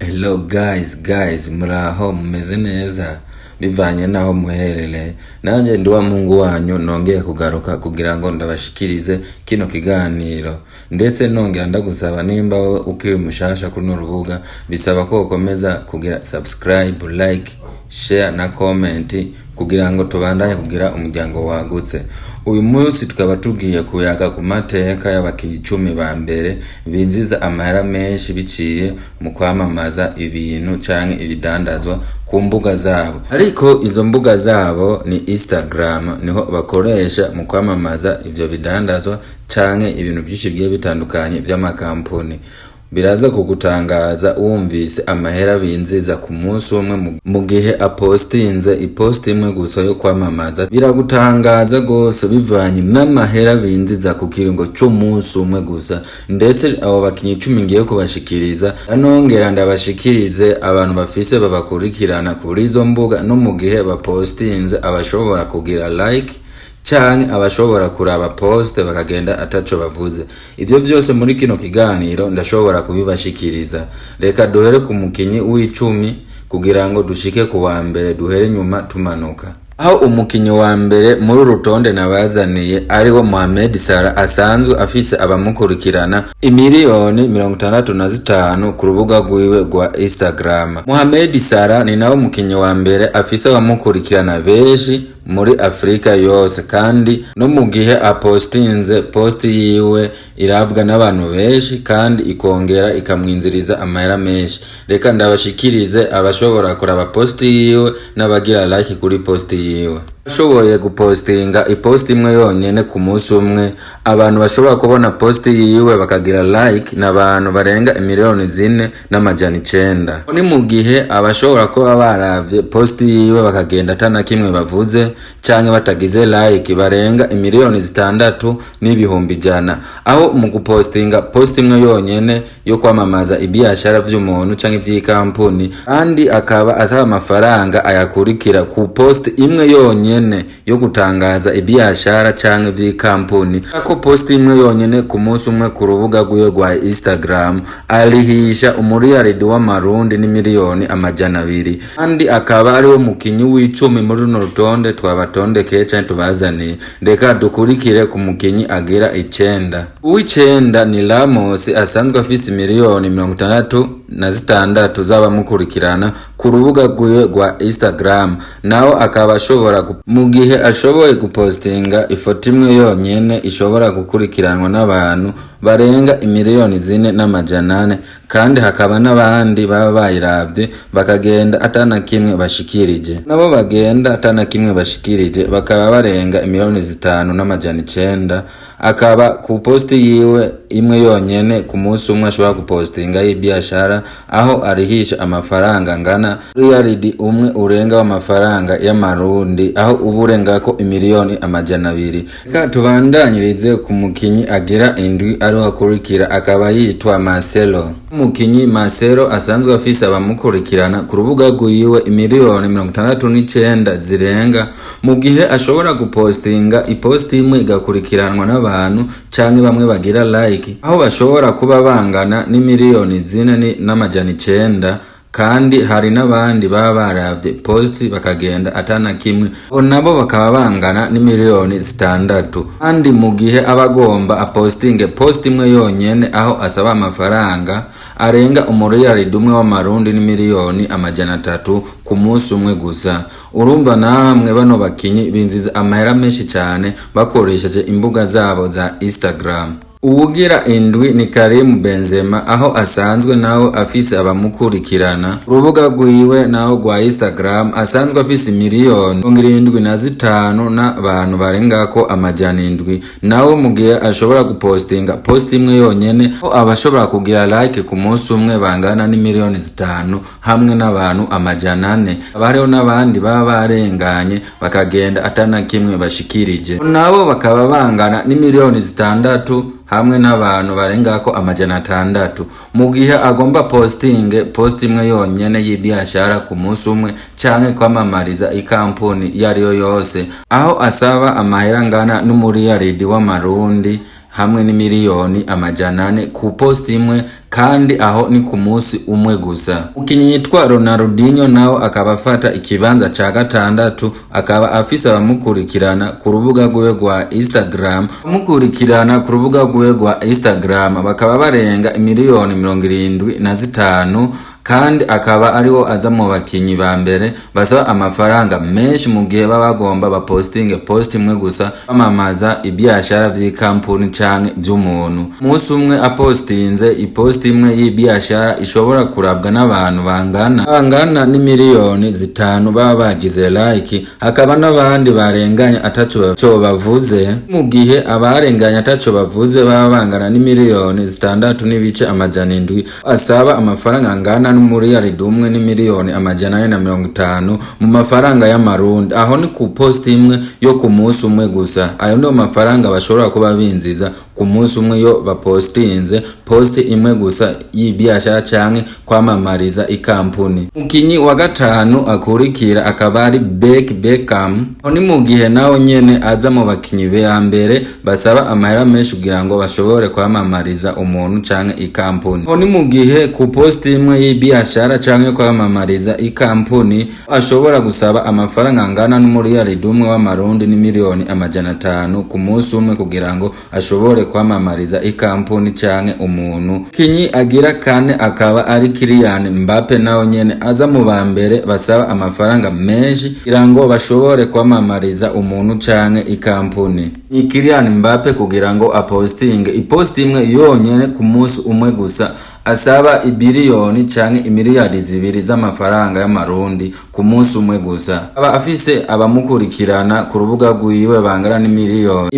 Hello guys, muraho mumeze neza bivanye naho muherereye. Nanje ndi wa Mungu wanyu nongeye kugaruka kugira ngo ndabashikirize kino kiganiro, ndetse nongera ndagusaba nimba ukiri mushasha kuno rubuga bisaba ko ukomeza kugira subscribe, like, share na comment kugira ngo tubandanye kugira umuryango wagutse. Uyu munsi tukaba tugiye kuyaga ku mateka y'abakinyi 10 ba mbere binziza amahera menshi biciye mu kwamamaza ibintu canke ibidandazwa ku mbuga zabo. Ariko izo mbuga zabo ni Instagram, niho bakoresha mu kwamamaza ivyo bidandazwa canke ibintu byinshi bigiye bitandukanye vy'amakampuni. Biraza kugutangaza wumvise amahera binziza ku munsi umwe mu gihe apostinze ipost imwe gusa yo kwamamaza. Biragutangaza gose bivanye n'amahera binziza ku kiringo c'umunsi umwe gusa. Ndetse abo bakinyi 10 ngiye kubashikiriza, anongera ndabashikirize abantu bafise babakurikirana kuri izo mbuga, no mu gihe bapostinze abashobora kugira like canke abashobora kuraba post bakagenda ataco bavuze. Ivyo byose muri kino kiganiro ndashobora kubibashikiriza. Reka duhere ku mukinyi w'10 kugira ngo dushike ku wa mbere, duhere nyuma tumanuka. Aho umukinyi wa mbere muri rutonde nabazaniye ariwo Mohamed Salah, asanzwe afise abamukurikirana imiliyoni 65 ku rubuga rwiwe rwa Instagram. Mohamed Salah ni nawe mukinyi wa mbere afise abamukurikirana benshi muri Afrika yose, kandi no mu gihe apostinze post yiwe irabwa n'abantu benshi kandi ikongera ikamwinziriza amahera menshi. Reka ndabashikirize abashobora kuraba post yiwe n'abagira like kuri post yiwe. Ashoboye gupostinga ipost imwe yonyene ku munsi umwe, abantu bashobora kubona post yiwe bakagira like n'abantu barenga imiliyoni 4,900. Ni mu gihe abashobora kuba baravye post yiwe bakagenda atana kimwe bavuze canke batagize like barenga imiliyoni 6,100,000. Aho mu gupostinga post imwe yonyene yo kwamamaza ibiashara by'umuntu canke ivy'ikampuni, kandi akaba asaba amafaranga ayakurikira ku post imwe yonyene yo gutangaza ibiashara canke ivy'ikampuni. Ako post imwe yonyene ku munsi umwe ku rubuga rwiwe rwa Instagram alihisha umuriyaridi w'amarundi n'imiliyoni 200, kandi akaba ariwe mukinyi w'10 muri runo rutonde twabatondekeye canke tubazaniye. Ndeka dukurikire ku mukinyi agira 9. Uw'icenda ni Ramos, asanzwe afise imiliyoni 66 z'abamukurikirana ku rubuga rwiwe rwa Instagram. Naho akaba ashobora mu gihe ashoboye gupostinga ifoto imwe yonyene ishobora gukurikiranwa n'abantu barenga imiliyoni 4,800, kandi hakaba n'abandi baba bayiravye bakagenda atana kimwe bashikirije. Nabo bagenda atana kimwe bashikirije bakaba barenga imiliyoni 5,900. Akaba ku post yiwe imwe yonyene ku munsi umwe ashobora gupostinga ibiashara, aho arihisha amafaranga ngana riyaridi umwe urenga w'amafaranga y'amarundi, aho uburenga ko imiliyoni 200. Reka tubandanyirize ku mukinyi agira 7 ariho akurikira, akaba yitwa Marcelo. Umukinyi Marcelo asanzwe afise abamukurikirana ku rubuga rwiwe imiliyoni 69 zirenga, mu gihe ashobora gupostinga ipost imwe igakurikiranwa n'abantu canke bamwe bagira like, aho bashobora kuba bangana n'imiliyoni 4,900. kandi hari n'abandi baba baravye post bakagenda atana kimwe, nabo bakaba bangana n'imiliyoni 6. kandi mu gihe abagomba apostinge post imwe yonyene aho asaba amafaranga arenga umuriyaridi umwe w'amarundi n'imiliyoni 300 ku munsi umwe gusa. Urumva namwe bano bakinyi binziza amahera menshi cyane bakoresheje imbuga zabo za Instagram. Uwugira 7 ni Karim Benzema, aho asanzwe naho afise abamukurikirana urubuga rwiwe naho rwa Instagram, asanzwe afise imiliyoni 75 n'abantu barengako 700. Naho mu gihe ashobora gupostinga post imwe yonyene, aho abashobora kugira like ku munsi umwe bangana n'imiliyoni 5 hamwe n'abantu 400. Abariho n'abandi baba barenganye bakagenda atana kimwe bashikirije, nabo bakaba bangana n'imiliyoni 6 hamwe n'abantu barengako 600. Mu gihe agomba postinge post imwe yonyene y'ibiashara ku munsi umwe canke kwamamariza ikampuni yariyo yose, aho asaba amahera ngana n'umuriyaridi w'amarundi hamwe n'imiliyoni 400 ku post imwe, kandi aho ni ku munsi umwe gusa. Umukinyi yitwa Ronaldinho nawe akaba afata ikibanza ca gatandatu, akaba afise abamukurikirana ku rubuga rwiwe rwa Instagram. Abamukurikirana ku rubuga rwiwe rwa Instagram bakaba barenga miliyoni 75, kandi akaba ariwo aza mu bakinyi ba mbere basaba amafaranga menshi mu gihe baba bagomba bapostinge post imwe gusa bamamaza ibyashara vy'ikampuni canke vy'umuntu. Musi umwe apostinze ipost imwe y'ibyashara ishobora kurabwa n'abantu bangana ni miliyoni 5 baba bagize like, hakaba n'abandi barenganya ataco bavuze. Mu gihe abarenganya ataco bavuze baba bangana ni miliyoni 6.7 asaba amafaranga angana n'umuriyaridi umwe ni miliyoni 450 mu mafaranga y'amarundi. Aho ni ku post imwe yo ku munsi umwe gusa. Ayo niyo mafaranga bashobora kuba binziza ku munsi umwe yo bapostinze post imwe gusa y'ibyashara canke kwamamariza ikampuni. Umukinyi wa gatanu akurikira akaba ari Beckham. Aho ni mu gihe naho nyene aza mu bakinyi be mbere basaba amahera menshi kugira ngo bashobore kwamamariza umuntu canke ikampuni. Aho ni mu gihe ku post imwe y'ibyashara canke kwamamariza ikampuni ashobora gusaba amafaranga angana n'umuriyaridi umwe w'amarundi ni miliyoni 500 ku munsi umwe kugira ngo ashobore kwamamariza ikampuni canke umuntu. Kinyi agira kane akaba ari Kylian Mbappe, naho nyene aza mu ba mbere basaba amafaranga menshi kugira ngo bashobore kwamamariza umuntu canke ikampuni. Ni Kylian Mbappe kugira ngo apostinge ipost imwe yonyene ku munsi umwe gusa asaba ibiliyoni canke imiliyardi 2 z'amafaranga y'amarundi ku munsi umwe gusa. Aba afise abamukurikirana ku rubuga rwiwe bangana ni miliyoni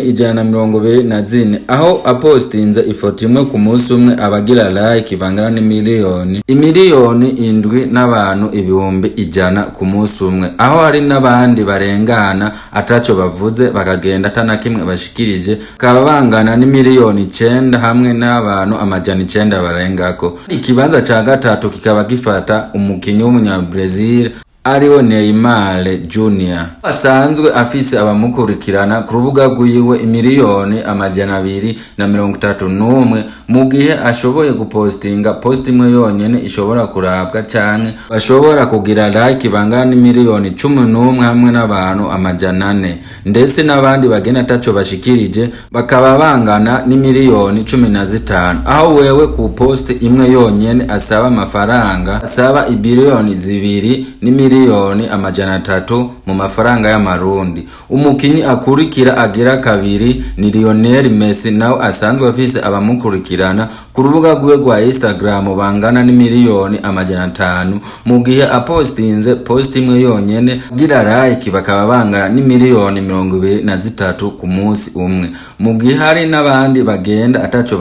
124, aho apostinze ifoto imwe ku munsi umwe abagira like bangana ni miliyoni 7 n'abantu 100,000 ku munsi umwe. Aho hari n'abandi barengana ataco bavuze bakagenda atanakimwe bashikirije kaba bangana ni miliyoni 9 hamwe n'abantu 900 barengako. Ikibanza ca gatatu kikaba gifata umukinyi w'umunyabrazil ariwe Neymar Jr. Asanzwe afise abamukurikirana ku rubuga rwiwe miliyoni 231, mu gihe ashoboye gupostinga post imwe yonyene ishobora kurabwa canke bashobora kugira like bangana ni miliyoni 11 hamwe n'abantu 400, ndetse n'abandi bagena ataco bashikirije bakaba bangana ni miliyoni 15. Aho wewe ku post imwe yonyene asaba amafaranga asaba ibiliyoni 2 ni miliyoni 300 mu mafaranga y'amarundi. Umukinyi akurikira agira kabiri ni Lionel Messi, nawe asanzwe afise abamukurikirana ku rubuga rwe rwa Instagram bangana ni miliyoni 500, mu gihe apostinze post imwe yonyene agira like bakaba bangana ni miliyoni 23 ku munsi umwe. Mu gihe hari n'abandi bagenda ataco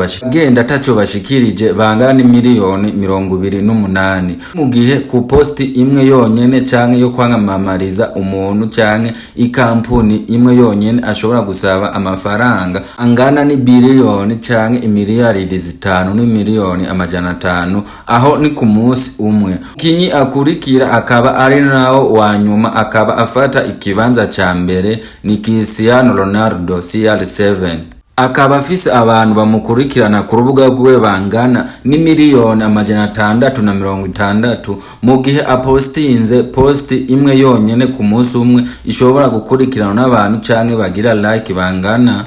bashikirije bangana ni miliyoni 28. Mu gihe ku post imwe yonyene canke yo kwamamariza umuntu canke ikampuni imwe yonyene ashobora gusaba amafaranga angana ni biliyoni canke imiliyaridi 5 ni miliyoni 500, aho ni ku munsi umwe. Kinyi akurikira akaba ari nawo wa nyuma akaba afata ikibanza ca mbere ni Cristiano Ronaldo CR7. Akaba afise abantu bamukurikirana ku rubuga rwe bangana ni miliyoni 660, mu gihe apostinze post imwe yonyene ku munsi umwe ishobora gukurikirana n'abantu canke bagira like bangana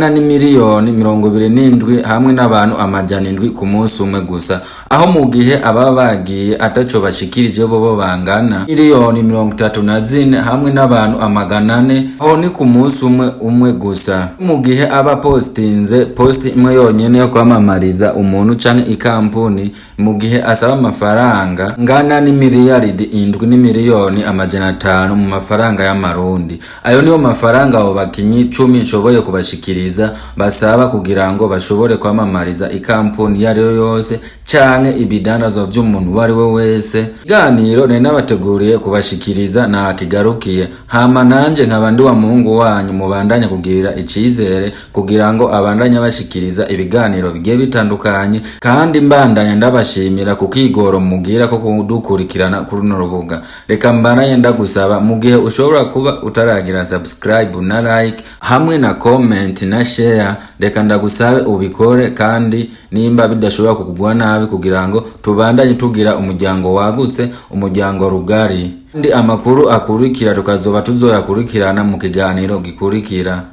ni miliyoni 27 hamwe n'abantu 700 ku munsi umwe gusa. Aho mu gihe ababa bagiye ataco bashikirije bo bangana miliyoni 34 hamwe n'abantu 400, aho ni ku munsi umwe gusa. Mu gihe aba postinze post imwe yonyene yo kwamamariza umuntu canke ikampuni, mu gihe asaba amafaranga ngana ni miliyaridi 7 ni miliyoni 500 mu mafaranga y'amarundi. Ayo niyo mafaranga abo bakinyi 10 nshoboye kubashikiriza basaba kugira ngo bashobore kwamamariza ikampuni yariyo yose canke ibidandazwa vy'umuntu wari we wese. Iganiro nari nabateguriye kubashikiriza na kigarukiye, hama nanje nkaba ndi wa muhungu wanyu mubandanya kugirira icizere kugira ngo abandanya bashikiriza ibiganiro bigiye bitandukanye, kandi mbandanya ndabashimira kukigoro mugira ko kudukurikirana kuri runo rubuga. Reka mbandanye ndagusaba mu gihe ushobora kuba utaragira subscribe na like hamwe na comment comment na share, reka ndagusabe ubikore, kandi nimba bidashobora kukugwa nabi, kugira ngo tubandanye tugira umuryango wagutse, umuryango rugari. Ndi amakuru akurikira tukazoba tuzoyakurikirana mu kiganiro gikurikira.